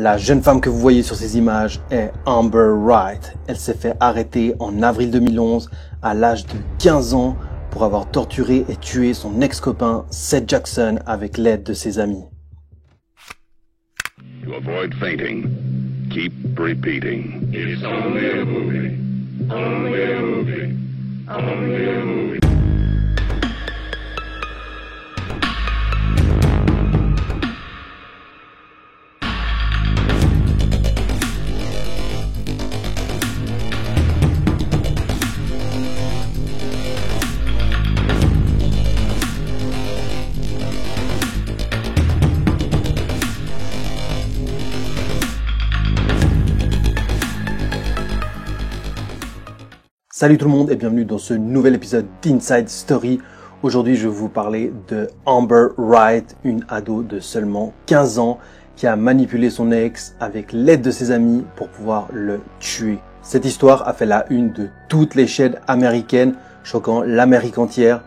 La jeune femme que vous voyez sur ces images est Amber Wright. Elle s'est fait arrêter en avril 2011 à l'âge de 15 ans pour avoir torturé et tué son ex-copain Seth Jackson avec l'aide de ses amis. To avoid fainting, keep repeating. It's only a movie. Only a movie. Only a movie. Salut tout le monde et bienvenue dans ce nouvel épisode d'Inside Story. Aujourd'hui, je vais vous parler de Amber Wright, une ado de seulement 15 ans qui a manipulé son ex avec l'aide de ses amis pour pouvoir le tuer. Cette histoire a fait la une de toutes les chaînes américaines, choquant l'Amérique entière,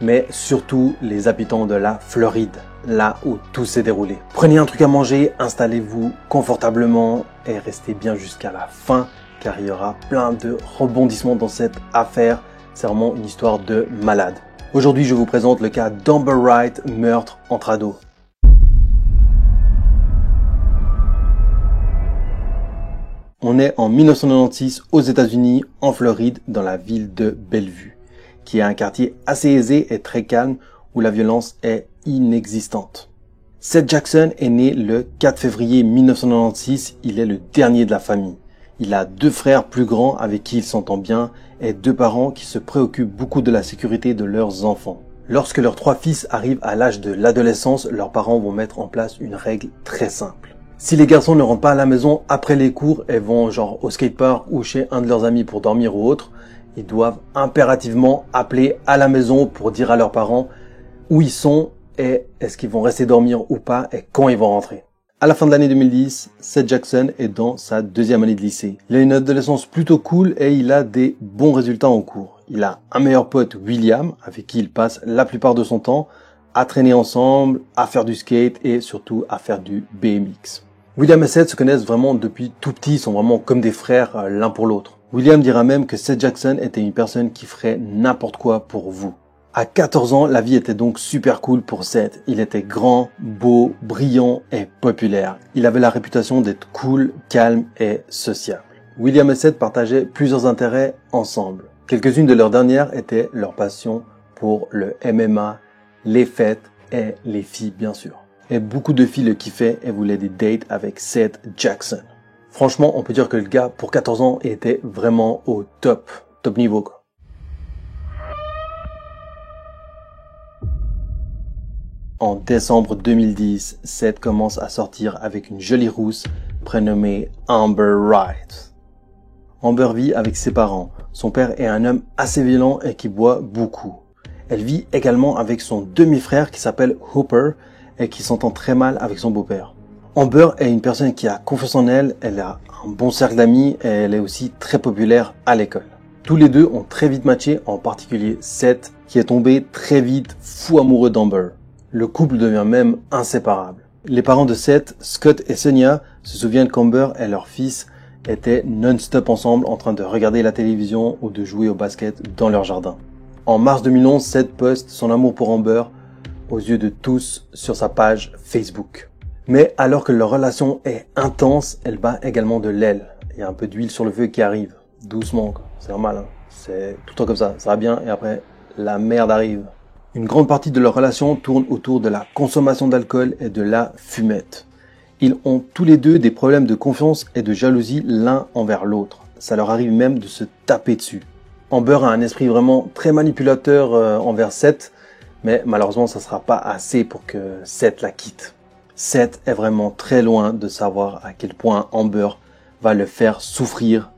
mais surtout les habitants de la Floride, là où tout s'est déroulé. Prenez un truc à manger, installez-vous confortablement et restez bien jusqu'à la fin, car il y aura plein de rebondissements dans cette affaire. C'est vraiment une histoire de malade. Aujourd'hui, je vous présente le cas d'Amber Wright, meurtre entre ados. On est en 1996 aux États-Unis, en Floride, dans la ville de Bellevue, qui est un quartier assez aisé et très calme où la violence est inexistante. Seth Jackson est né le 4 février 1996. Il est le dernier de la famille. Il a 2 frères plus grands avec qui il s'entend bien et 2 parents qui se préoccupent beaucoup de la sécurité de leurs enfants. Lorsque leurs 3 fils arrivent à l'âge de l'adolescence, leurs parents vont mettre en place une règle très simple. Si les garçons ne rentrent pas à la maison après les cours et vont genre au skatepark ou chez un de leurs amis pour dormir ou autre, ils doivent impérativement appeler à la maison pour dire à leurs parents où ils sont et est-ce qu'ils vont rester dormir ou pas et quand ils vont rentrer. À la fin de l'année 2010, Seth Jackson est dans sa 2e année de lycée. Il a une adolescence plutôt cool et il a des bons résultats en cours. Il a un meilleur pote, William, avec qui il passe la plupart de son temps à traîner ensemble, à faire du skate et surtout à faire du BMX. William et Seth se connaissent vraiment depuis tout petit, ils sont vraiment comme des frères l'un pour l'autre. William dira même que Seth Jackson était une personne qui ferait n'importe quoi pour vous. À 14 ans, la vie était donc super cool pour Seth. Il était grand, beau, brillant et populaire. Il avait la réputation d'être cool, calme et sociable. William et Seth partageaient plusieurs intérêts ensemble. Quelques-unes de leurs dernières étaient leur passion pour le MMA, les fêtes et les filles bien sûr. Et beaucoup de filles le kiffaient et voulaient des dates avec Seth Jackson. Franchement, on peut dire que le gars, pour 14 ans, était vraiment au top niveau quoi. En décembre 2010, Seth commence à sortir avec une jolie rousse prénommée Amber Wright. Amber vit avec ses parents. Son père est un homme assez violent et qui boit beaucoup. Elle vit également avec son demi-frère qui s'appelle Hooper et qui s'entend très mal avec son beau-père. Amber est une personne qui a confiance en elle, elle a un bon cercle d'amis et elle est aussi très populaire à l'école. Tous les deux ont très vite matché, en particulier Seth qui est tombé très vite fou amoureux d'Amber. Le couple devient même inséparable. Les parents de Seth, Scott et Sonia, se souviennent qu'Amber et leur fils étaient non-stop ensemble en train de regarder la télévision ou de jouer au basket dans leur jardin. En mars 2011, Seth poste son amour pour Amber aux yeux de tous sur sa page Facebook. Mais alors que leur relation est intense, elle bat également de l'aile. Il y a un peu d'huile sur le feu qui arrive. Doucement, quoi. C'est normal, hein. C'est tout le temps comme ça va bien et après la merde arrive. Une grande partie de leur relation tourne autour de la consommation d'alcool et de la fumette. Ils ont tous les deux des problèmes de confiance et de jalousie l'un envers l'autre. Ça leur arrive même de se taper dessus. Amber a un esprit vraiment très manipulateur envers Seth, mais malheureusement ça sera pas assez pour que Seth la quitte. Seth est vraiment très loin de savoir à quel point Amber va le faire souffrir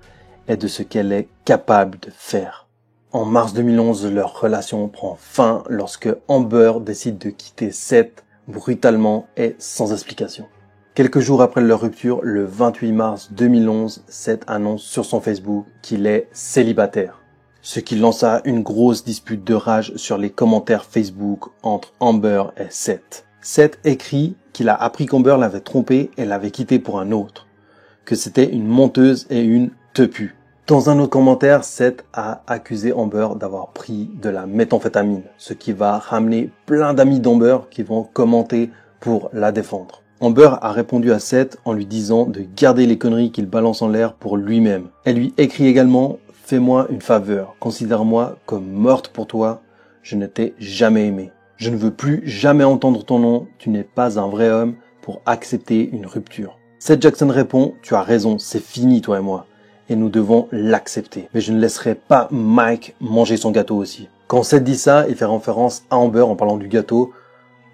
et de ce qu'elle est capable de faire. En mars 2011, leur relation prend fin lorsque Amber décide de quitter Seth brutalement et sans explication. Quelques jours après leur rupture, le 28 mars 2011, Seth annonce sur son Facebook qu'il est célibataire. Ce qui lança une grosse dispute de rage sur les commentaires Facebook entre Amber et Seth. Seth écrit qu'il a appris qu'Amber l'avait trompé et l'avait quitté pour un autre, que c'était une menteuse et une tepue. Dans un autre commentaire, Seth a accusé Amber d'avoir pris de la méthamphétamine, ce qui va ramener plein d'amis d'Amber qui vont commenter pour la défendre. Amber a répondu à Seth en lui disant de garder les conneries qu'il balance en l'air pour lui-même. Elle lui écrit également « Fais-moi une faveur, considère-moi comme morte pour toi, je ne t'ai jamais aimé. Je ne veux plus jamais entendre ton nom, tu n'es pas un vrai homme pour accepter une rupture. » Seth Jackson répond « Tu as raison, c'est fini toi et moi, et nous devons l'accepter. Mais je ne laisserai pas Mike manger son gâteau aussi. » Quand Seth dit ça, il fait référence à Amber en parlant du gâteau.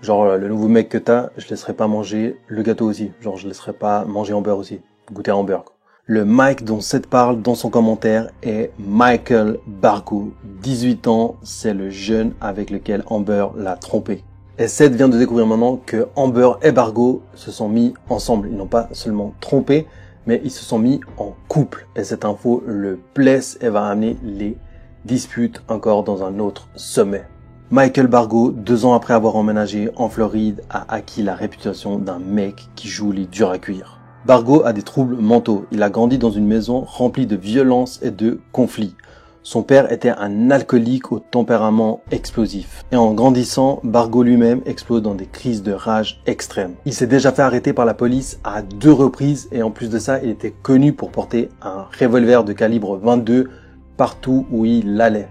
Genre, le nouveau mec que t'as, je laisserai pas manger le gâteau aussi. Genre, je laisserai pas manger Amber aussi. Goûter à Amber, quoi. Le Mike dont Seth parle dans son commentaire est Michael Bargo. 18 ans, c'est le jeune avec lequel Amber l'a trompé. Et Seth vient de découvrir maintenant que Amber et Bargo se sont mis ensemble. Ils n'ont pas seulement trompé, mais ils se sont mis en couple. Et cette info le blesse et va amener les disputes encore dans un autre sommet. Michael Bargo, 2 ans après avoir emménagé en Floride, a acquis la réputation d'un mec qui joue les durs à cuire. Bargo a des troubles mentaux. Il a grandi dans une maison remplie de violence et de conflits. Son père était un alcoolique au tempérament explosif. Et en grandissant, Bargo lui-même explose dans des crises de rage extrêmes. Il s'est déjà fait arrêter par la police à 2 reprises et en plus de ça, il était connu pour porter un revolver de calibre 22 partout où il allait.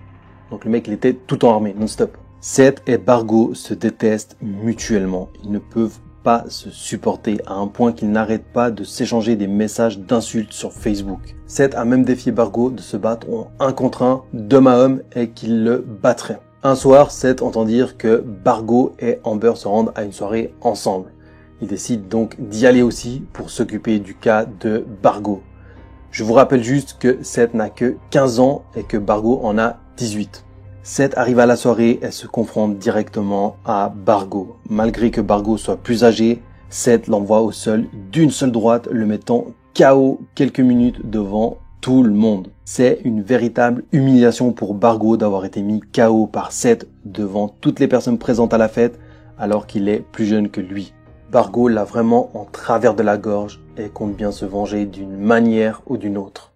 Donc le mec, il était tout en armée, non-stop. Seth et Bargo se détestent mutuellement. Ils ne peuvent pas se supporter à un point qu'ils n'arrêtent pas de s'échanger des messages d'insultes sur Facebook. Seth a même défié Bargo de se battre en 1 contre 1, d'homme à homme, et qu'il le battrait. Un soir, Seth entend dire que Bargo et Amber se rendent à une soirée ensemble. Il décide donc d'y aller aussi pour s'occuper du cas de Bargo. Je vous rappelle juste que Seth n'a que 15 ans et que Bargo en a 18. Seth arrive à la soirée et se confronte directement à Bargo. Malgré que Bargo soit plus âgé, Seth l'envoie au sol d'une seule droite, le mettant KO quelques minutes devant tout le monde. C'est une véritable humiliation pour Bargo d'avoir été mis KO par Seth devant toutes les personnes présentes à la fête alors qu'il est plus jeune que lui. Bargo l'a vraiment en travers de la gorge et compte bien se venger d'une manière ou d'une autre.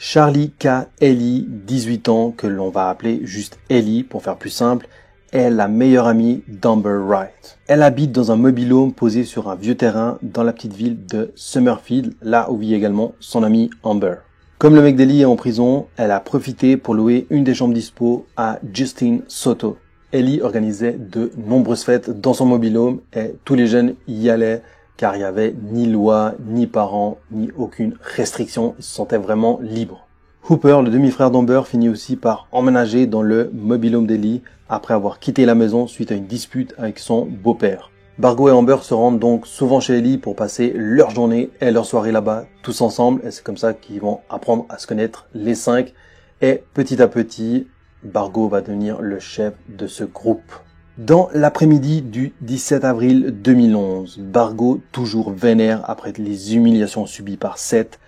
Charlie K. Ellie, 18 ans, que l'on va appeler juste Ellie pour faire plus simple, est la meilleure amie d'Amber Wright. Elle habite dans un mobil-home posé sur un vieux terrain dans la petite ville de Summerfield, là où vit également son amie Amber. Comme le mec d'Ellie est en prison, elle a profité pour louer une des chambres dispo à Justin Soto. Ellie organisait de nombreuses fêtes dans son mobil-home et tous les jeunes y allaient car il n'y avait ni loi, ni parents, ni aucune restriction. Ils se sentaient vraiment libres. Hooper, le demi-frère d'Amber, finit aussi par emménager dans le mobil-home d'Ellie après avoir quitté la maison suite à une dispute avec son beau-père. Bargo et Amber se rendent donc souvent chez Ellie pour passer leur journée et leur soirée là-bas, tous ensemble. Et c'est comme ça qu'ils vont apprendre à se connaître les 5. Et petit à petit, Bargo va devenir le chef de ce groupe. Dans l'après-midi du 17 avril 2011, Bargo, toujours vénère après les humiliations subies par Seth,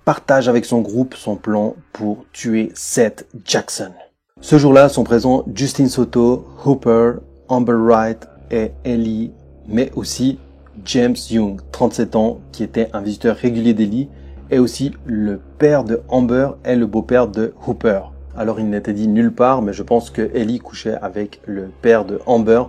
partage avec son groupe son plan pour tuer Seth Jackson. Ce jour-là sont présents Justin Soto, Hooper, Amber Wright et Ellie, mais aussi James Young, 37 ans, qui était un visiteur régulier d'Ellie, et aussi le père de Amber et le beau-père de Hooper. Alors il n'était dit nulle part, mais je pense que Ellie couchait avec le père de Amber,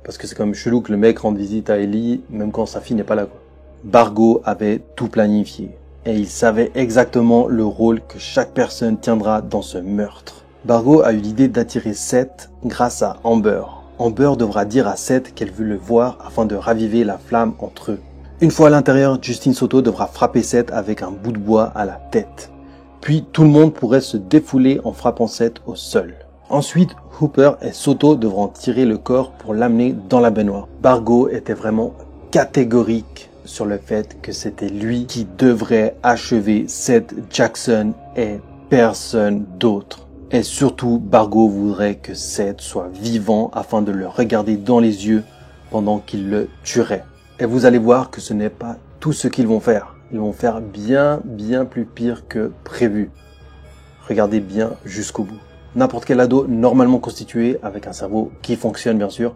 parce que c'est quand même chelou que le mec rende visite à Ellie, même quand sa fille n'est pas là, quoi. Bargo avait tout planifié, et il savait exactement le rôle que chaque personne tiendra dans ce meurtre. Bargo a eu l'idée d'attirer Seth grâce à Amber. Amber devra dire à Seth qu'elle veut le voir afin de raviver la flamme entre eux. Une fois à l'intérieur, Justin Soto devra frapper Seth avec un bout de bois à la tête. Puis tout le monde pourrait se défouler en frappant Seth au sol. Ensuite, Hooper et Soto devront tirer le corps pour l'amener dans la baignoire. Bargo était vraiment catégorique sur le fait que c'était lui qui devrait achever Seth Jackson et personne d'autre. Et surtout, Bargo voudrait que Seth soit vivant afin de le regarder dans les yeux pendant qu'il le tuerait. Et vous allez voir que ce n'est pas tout ce qu'ils vont faire. Ils vont faire bien plus pire que prévu. Regardez bien jusqu'au bout. N'importe quel ado normalement constitué, avec un cerveau qui fonctionne bien sûr,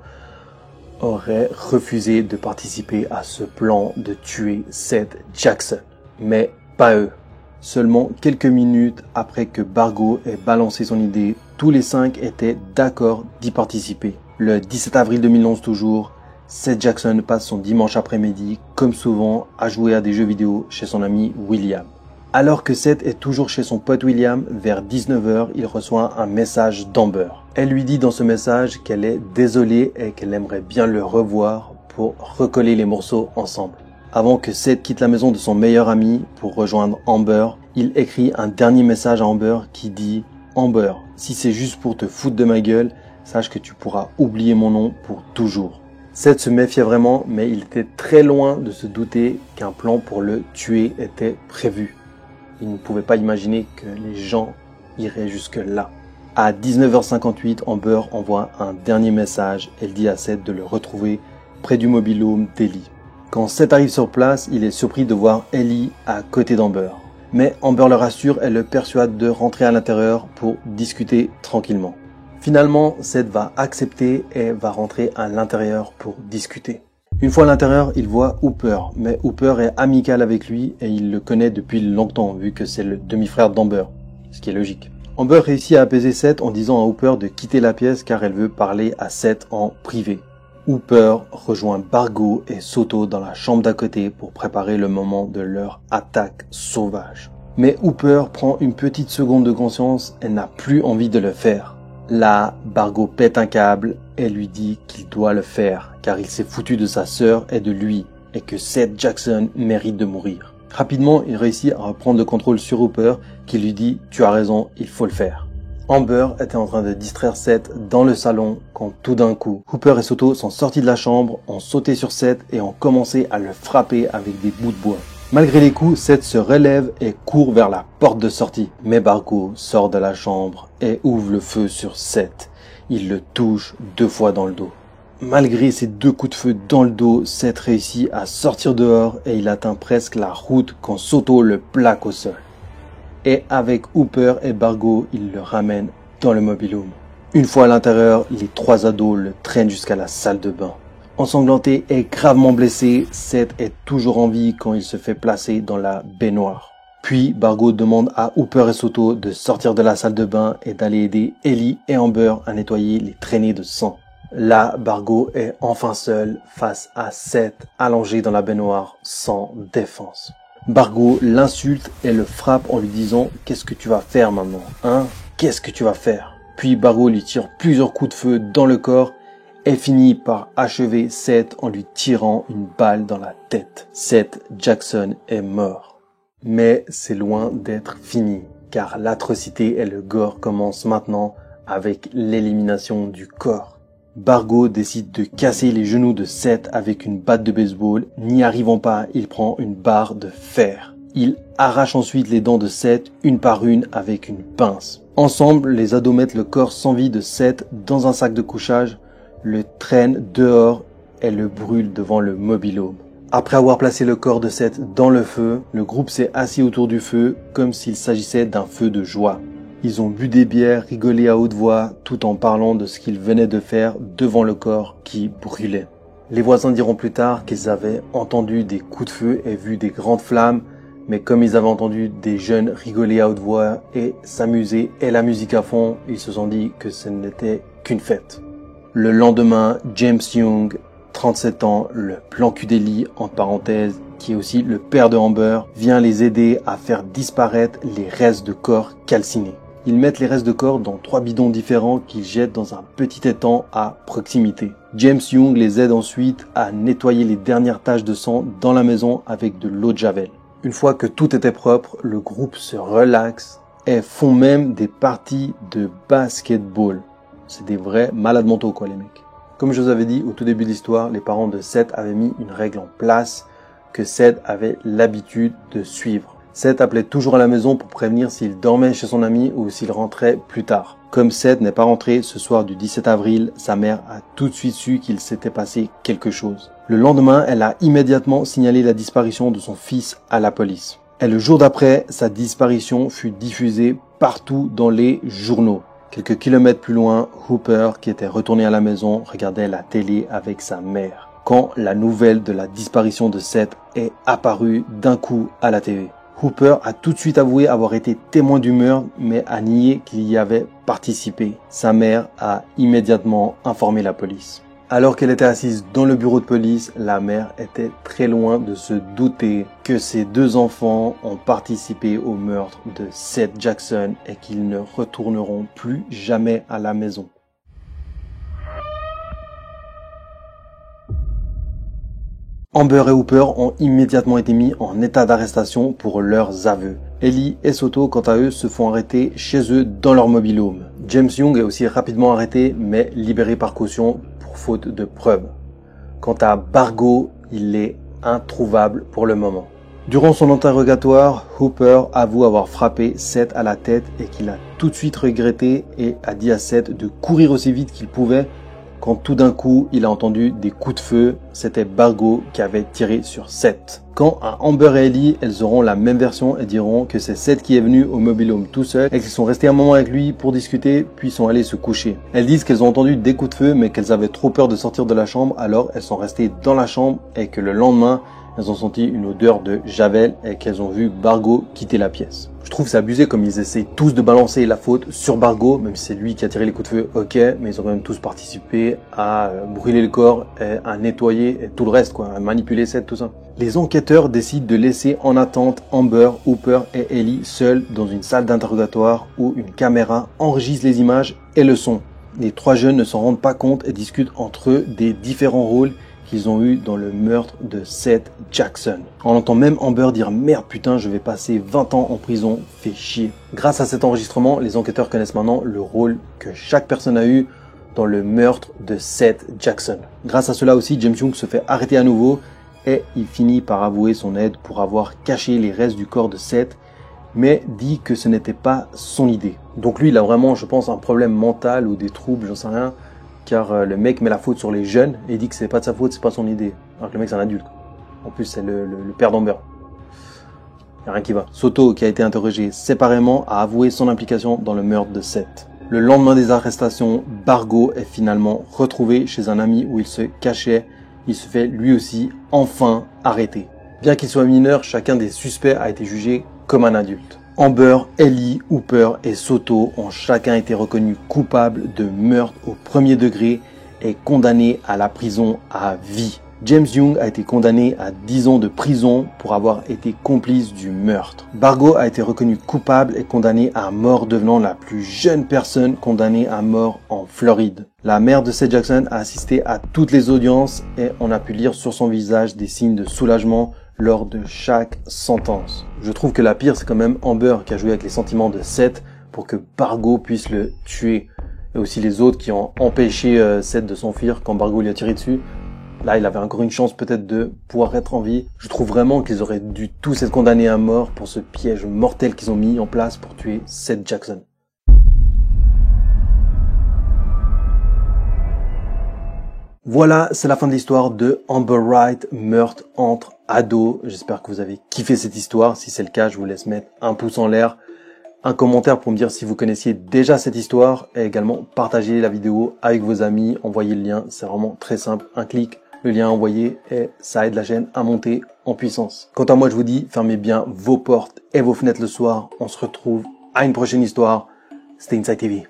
aurait refusé de participer à ce plan de tuer Seth Jackson. Mais pas eux. Seulement quelques minutes après que Bargo ait balancé son idée, tous les 5 étaient d'accord d'y participer. Le 17 avril 2011 toujours, Seth Jackson passe son dimanche après-midi, comme souvent, à jouer à des jeux vidéo chez son ami William. Alors que Seth est toujours chez son pote William, vers 19h, il reçoit un message d'Amber. Elle lui dit dans ce message qu'elle est désolée et qu'elle aimerait bien le revoir pour recoller les morceaux ensemble. Avant que Seth quitte la maison de son meilleur ami pour rejoindre Amber, il écrit un dernier message à Amber qui dit « Amber, si c'est juste pour te foutre de ma gueule, sache que tu pourras oublier mon nom pour toujours. » Seth se méfiait vraiment, mais il était très loin de se douter qu'un plan pour le tuer était prévu. Il ne pouvait pas imaginer que les gens iraient jusque-là. À 19h58, Amber envoie un dernier message. Elle dit à Seth de le retrouver près du mobil-home d'Ellie. Quand Seth arrive sur place, il est surpris de voir Ellie à côté d'Amber. Mais Amber le rassure et le persuade de rentrer à l'intérieur pour discuter tranquillement. Finalement, Seth va accepter et va rentrer à l'intérieur pour discuter. Une fois à l'intérieur, il voit Hooper, mais Hooper est amical avec lui et il le connaît depuis longtemps vu que c'est le demi-frère d'Amber, ce qui est logique. Amber réussit à apaiser Seth en disant à Hooper de quitter la pièce car elle veut parler à Seth en privé. Hooper rejoint Bargo et Soto dans la chambre d'à côté pour préparer le moment de leur attaque sauvage. Mais Hooper prend une petite seconde de conscience et n'a plus envie de le faire. Là, Bargo pète un câble et lui dit qu'il doit le faire car il s'est foutu de sa sœur et de lui et que Seth Jackson mérite de mourir. Rapidement, il réussit à reprendre le contrôle sur Hooper qui lui dit « Tu as raison, il faut le faire ». Amber était en train de distraire Seth dans le salon quand tout d'un coup, Hooper et Soto sont sortis de la chambre, ont sauté sur Seth et ont commencé à le frapper avec des bouts de bois. Malgré les coups, Seth se relève et court vers la porte de sortie. Mais Bargo sort de la chambre et ouvre le feu sur Seth. Il le touche 2 fois dans le dos. Malgré ces 2 coups de feu dans le dos, Seth réussit à sortir dehors et il atteint presque la route quand Soto le plaque au sol. Et avec Hooper et Bargo, il le ramène dans le mobil-home. Une fois à l'intérieur, les 3 ados le traînent jusqu'à la salle de bain. Ensanglanté et gravement blessé, Seth est toujours en vie quand il se fait placer dans la baignoire. Puis Bargo demande à Hooper et Soto de sortir de la salle de bain et d'aller aider Ellie et Amber à nettoyer les traînées de sang. Là, Bargo est enfin seul face à Seth allongé dans la baignoire sans défense. Bargo l'insulte et le frappe en lui disant « Qu'est-ce que tu vas faire maintenant, hein? Qu'est-ce que tu vas faire ?» Puis Bargo lui tire plusieurs coups de feu dans le corps et finit par achever Seth en lui tirant une balle dans la tête. Seth Jackson est mort. Mais c'est loin d'être fini, car l'atrocité et le gore commencent maintenant avec l'élimination du corps. Bargo décide de casser les genoux de Seth avec une batte de baseball. N'y arrivant pas, il prend une barre de fer. Il arrache ensuite les dents de Seth une par une avec une pince. Ensemble, les ados mettent le corps sans vie de Seth dans un sac de couchage, le traînent dehors et le brûlent devant le mobil-home. Après avoir placé le corps de Seth dans le feu, le groupe s'est assis autour du feu comme s'il s'agissait d'un feu de joie. Ils ont bu des bières, rigolé à haute voix, tout en parlant de ce qu'ils venaient de faire devant le corps qui brûlait. Les voisins diront plus tard qu'ils avaient entendu des coups de feu et vu des grandes flammes, mais comme ils avaient entendu des jeunes rigoler à haute voix et s'amuser et la musique à fond, ils se sont dit que ce n'était qu'une fête. Le lendemain, James Young, 37 ans, le plan cul d'Ellie, entre parenthèses, qui est aussi le père de Amber, vient les aider à faire disparaître les restes de corps calcinés. Ils mettent les restes de corps dans 3 bidons différents qu'ils jettent dans un petit étang à proximité. James Young les aide ensuite à nettoyer les dernières taches de sang dans la maison avec de l'eau de javel. Une fois que tout était propre, le groupe se relaxe et font même des parties de basketball. C'est des vrais malades mentaux quoi les mecs. Comme je vous avais dit au tout début de l'histoire, les parents de Seth avaient mis une règle en place que Seth avait l'habitude de suivre. Seth appelait toujours à la maison pour prévenir s'il dormait chez son ami ou s'il rentrait plus tard. Comme Seth n'est pas rentré ce soir du 17 avril, sa mère a tout de suite su qu'il s'était passé quelque chose. Le lendemain, elle a immédiatement signalé la disparition de son fils à la police. Et le jour d'après, sa disparition fut diffusée partout dans les journaux. Quelques kilomètres plus loin, Hooper, qui était retourné à la maison, regardait la télé avec sa mère quand la nouvelle de la disparition de Seth est apparue d'un coup à la télé. Hooper a tout de suite avoué avoir été témoin du meurtre, mais a nié qu'il y avait participé. Sa mère a immédiatement informé la police. Alors qu'elle était assise dans le bureau de police, la mère était très loin de se douter que ses deux enfants ont participé au meurtre de Seth Jackson et qu'ils ne retourneront plus jamais à la maison. Amber et Hooper ont immédiatement été mis en état d'arrestation pour leurs aveux. Ellie et Soto, quant à eux, se font arrêter chez eux dans leur mobil-home. James Young est aussi rapidement arrêté, mais libéré par caution pour faute de preuves. Quant à Bargo, il est introuvable pour le moment. Durant son interrogatoire, Hooper avoue avoir frappé Seth à la tête et qu'il a tout de suite regretté et a dit à Seth de courir aussi vite qu'il pouvait quand tout d'un coup, il a entendu des coups de feu. C'était Bargo qui avait tiré sur Seth. Quant à Amber et Ellie, elles auront la même version et diront que c'est Seth qui est venu au mobil-home tout seul et qu'ils sont restés un moment avec lui pour discuter puis sont allés se coucher. Elles disent qu'elles ont entendu des coups de feu mais qu'elles avaient trop peur de sortir de la chambre, alors elles sont restées dans la chambre et que le lendemain, elles ont senti une odeur de javel et qu'elles ont vu Bargo quitter la pièce. Je trouve c'est abusé comme ils essayent tous de balancer la faute sur Bargo, même si c'est lui qui a tiré les coups de feu, ok, mais ils ont quand même tous participé à brûler le corps, et à nettoyer et tout le reste, quoi, à manipuler Seth, tout ça. Les enquêteurs décident de laisser en attente Amber, Hooper et Ellie seuls dans une salle d'interrogatoire où une caméra enregistre les images et le son. Les trois jeunes ne s'en rendent pas compte et discutent entre eux des différents rôles qu'ils ont eu dans le meurtre de Seth Jackson. On entend même Amber dire « Merde putain, je vais passer 20 ans en prison, fais chier ». Grâce à cet enregistrement, les enquêteurs connaissent maintenant le rôle que chaque personne a eu dans le meurtre de Seth Jackson. Grâce à cela aussi, James Young se fait arrêter à nouveau et il finit par avouer son aide pour avoir caché les restes du corps de Seth, mais dit que ce n'était pas son idée. Donc lui, il a vraiment, je pense, un problème mental ou des troubles, j'en sais rien, car le mec met la faute sur les jeunes et dit que c'est pas de sa faute, c'est pas son idée. Alors que le mec c'est un adulte. En plus c'est le père d'Amber. Y a rien qui va. Soto, qui a été interrogé séparément, a avoué son implication dans le meurtre de Seth. Le lendemain des arrestations, Bargo est finalement retrouvé chez un ami où il se cachait. Il se fait lui aussi enfin arrêter. Bien qu'il soit mineur, chacun des suspects a été jugé comme un adulte. Amber, Ellie, Hooper et Soto ont chacun été reconnus coupables de meurtre au premier degré et condamnés à la prison à vie. James Young a été condamné à 10 ans de prison pour avoir été complice du meurtre. Bargo a été reconnu coupable et condamné à mort, devenant la plus jeune personne condamnée à mort en Floride. La mère de Seth Jackson a assisté à toutes les audiences et on a pu lire sur son visage des signes de soulagement lors de chaque sentence. Je trouve que la pire, c'est quand même Amber qui a joué avec les sentiments de Seth pour que Bargo puisse le tuer. Et aussi les autres qui ont empêché Seth de s'enfuir quand Bargo lui a tiré dessus. Là, il avait encore une chance peut-être de pouvoir être en vie. Je trouve vraiment qu'ils auraient dû tous être condamnés à mort pour ce piège mortel qu'ils ont mis en place pour tuer Seth Jackson. Voilà, c'est la fin de l'histoire de Amber Wright, meurtre entre ados. J'espère que vous avez kiffé cette histoire. Si c'est le cas, je vous laisse mettre un pouce en l'air, un commentaire pour me dire si vous connaissiez déjà cette histoire et également partager la vidéo avec vos amis, envoyez le lien, c'est vraiment très simple, un clic, le lien envoyé et ça aide la chaîne à monter en puissance. Quant à moi, je vous dis, fermez bien vos portes et vos fenêtres le soir. On se retrouve à une prochaine histoire. C'était Inside TV.